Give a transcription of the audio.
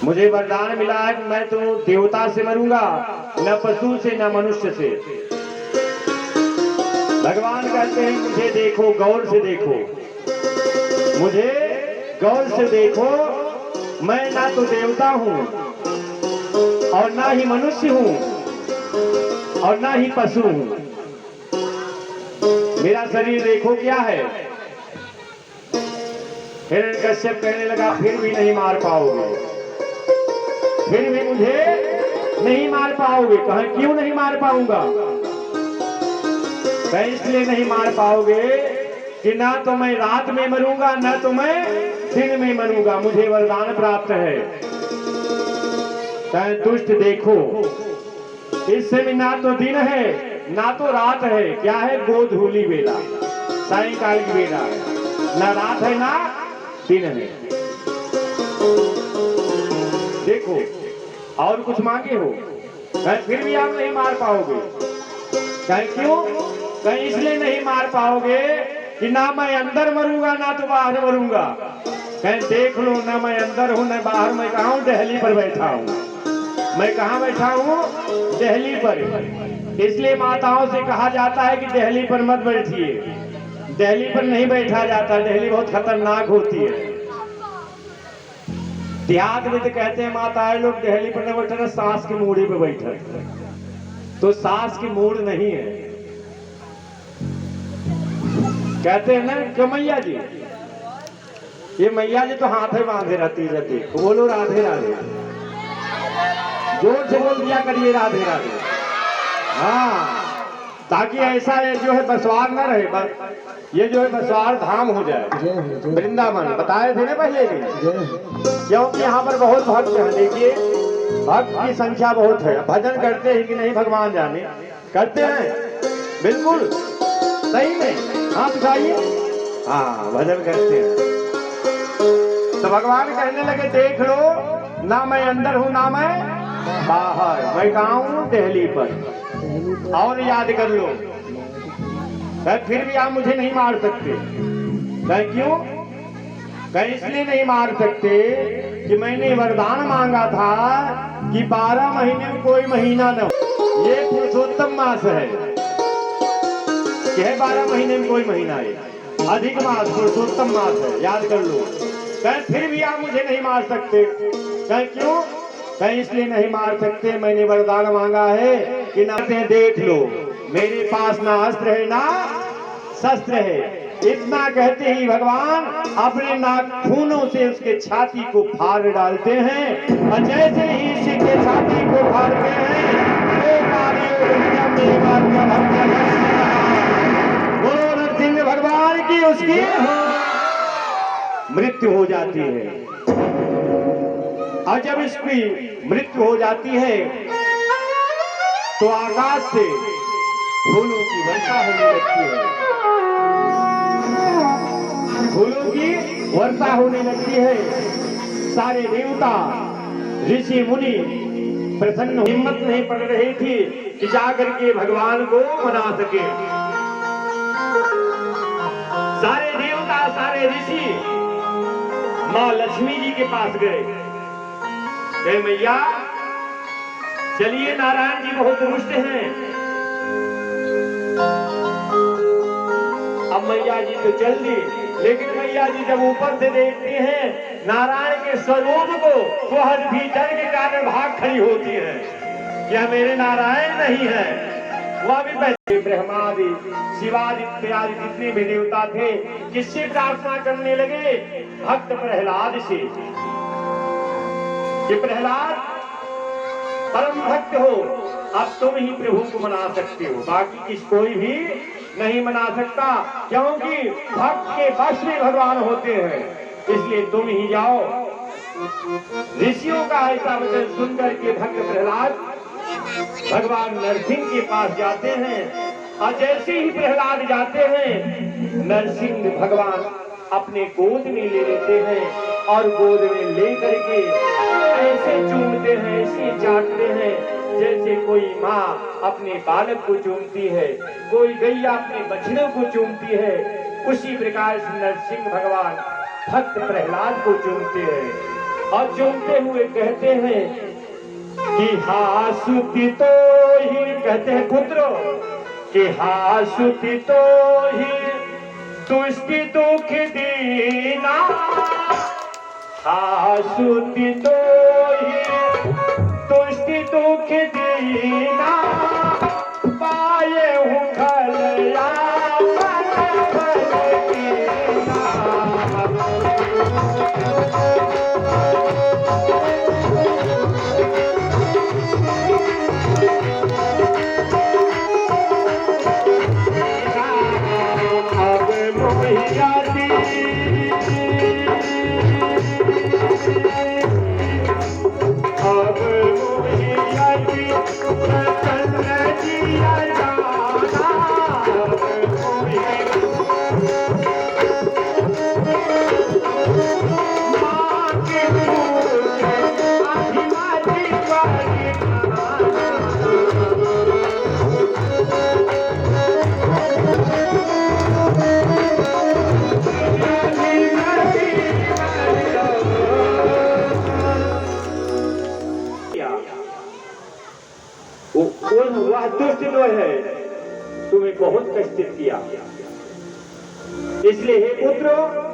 मुझे वरदान मिला है कि मैं तो देवता से मरूंगा, न पशु से न मनुष्य से। भगवान कहते हैं मुझे देखो, गौर से देखो, मुझे गौर से देखो, मैं ना तो देवता हूं और ना ही मनुष्य हूं और ना ही पशु हूं। मेरा शरीर देखो क्या है। हिरण्यकश्यप कहने लगा फिर भी नहीं मार पाओगे, फिर भी मुझे नहीं मार पाओगे। कहें क्यों नहीं मार पाऊंगा? कहें इसलिए नहीं मार पाओगे कि ना तो मैं रात में मरूंगा, ना तो मैं दिन में मरूंगा। मुझे वरदान प्राप्त है। कहें दुष्ट देखो, इस समय ना तो दिन है ना तो रात है। क्या है? गोधूली बेला, सायंकाल की बेला है। ना रात है ना दिन है। देखो और कुछ मांगे हो, कहीं फिर भी आप नहीं मार पाओगे। कहीं क्यों? कहीं इसलिए नहीं मार पाओगे कि ना मैं अंदर मरूंगा ना तो बाहर मरूंगा। कहीं देख लो, ना मैं अंदर हूं ना बाहर। मैं कहा हूं? दिल्ली पर बैठा हूं। मैं कहां बैठा हूं? दिल्ली पर। इसलिए माताओं से कहा जाता है कि दिल्ली पर मत बैठिए। दिल्ली पर नहीं बैठा जाता, दिल्ली बहुत खतरनाक होती है। देहात में तो कहते हैं माताएं लोग दिल्ली पर न बैठे, सास की मूड़ी पे बैठे। तो सास की मूड़ नहीं है। कहते हैं ना क्यों मैया जी, ये मैया जी तो हाथ में बांधे रहती रहती। बोलो राधे राधे, जोर से बोल दिया करिए राधे राधे। हाँ, ताकि ऐसा ये जो है बसवार न रहे, ये जो है बसवार धाम हो जाए। वृंदावन बताए थे ना पहले भी, क्योंकि यहाँ पर बहुत भक्त हैं। देखिए भक्त की संख्या बहुत है। भजन करते हैं कि नहीं भगवान जाने। करते हैं बिल्कुल सही में, हाथ उठाइए। हाँ, भजन करते हैं। तो भगवान कहने लगे देख लो, ना मैं अंदर हूं ना मैं बाहर। मैं कहा हूं? दिल्ली पर। और याद कर लो, फिर भी आप मुझे नहीं मार सकते। क्यों? कहीं इसलिए नहीं मार सकते कि मैंने वरदान मांगा था कि 12 महीने में कोई महीना न हो। ये पुरुषोत्तम मास है कि 12 महीने में कोई महीना है। अधिक मास पुरुषोत्तम मास है, याद कर लो। कहीं फिर भी आप मुझे नहीं मार सकते। कहीं क्यों? कहीं इसलिए नहीं मार सकते, मैंने वरदान मांगा है कि ना देख लो, मेरे पास ना अस्त्र है ना शस्त्र है। इतना कहते ही भगवान अपने नाखूनों से उसके छाती को फाड़ डालते हैं। और जैसे ही इसी के छाती को फाड़ते हैं, बोलो नरसिंह भगवान की उसकी मृत्यु हो जाती है। और जब इसकी मृत्यु हो जाती है तो आकाश से फूलों की वर्षा होने लगती है। फूलों की वर्षा होने लगती है। सारे देवता ऋषि मुनि प्रसन्न, हिम्मत नहीं पड़ रही थी कि जाकर के भगवान को मना सके। सारे देवता सारे ऋषि मां लक्ष्मी जी के पास गए। मैया चलिए, नारायण जी बहुत रुष्ट हैं। अब मैया जी तो चल दी, लेकिन मैया जी जब ऊपर से देखती हैं नारायण के स्वरूप को, वह भी डर के कारण भाग खड़ी होती है। क्या मेरे नारायण नहीं है? वह भी पहले ब्रह्मादि शिवादि इत्यादि जितने भी देवता थे, किससे प्रार्थना करने लगे? भक्त प्रहलाद से। कि प्रहलाद परम भक्त हो, अब तुम ही प्रभु को मना सकते हो, बाकी किस कोई भी नहीं मना सकता। क्योंकि भक्त के वश में भगवान होते हैं, इसलिए तुम ही जाओ। ऋषियों का ऐसा वचन सुनकर के भक्त प्रहलाद भगवान नरसिंह के पास जाते हैं। और जैसे ही प्रहलाद जाते हैं, नरसिंह भगवान अपने गोद में ले लेते हैं और गोद में ले करके ऐसे चूमते हैं, ऐसे चाटते हैं जैसे कोई माँ अपने बालक को चूमती है, कोई गैया अपने बछड़े को चूमती है। उसी प्रकार से नरसिंह भगवान भक्त प्रहलाद को चूमते हैं। और चूमते हुए कहते हैं कि हासुती तो ही, कहते हैं पुत्रो कि हासुती तो ही तुष्टि दुख दीना, हासुती तो ही तुष्टि दुख दीना, पाए हूँ भलया वह दुष्ट जो है तुम्हें बहुत कष्ट किया, इसलिए हे पुत्रो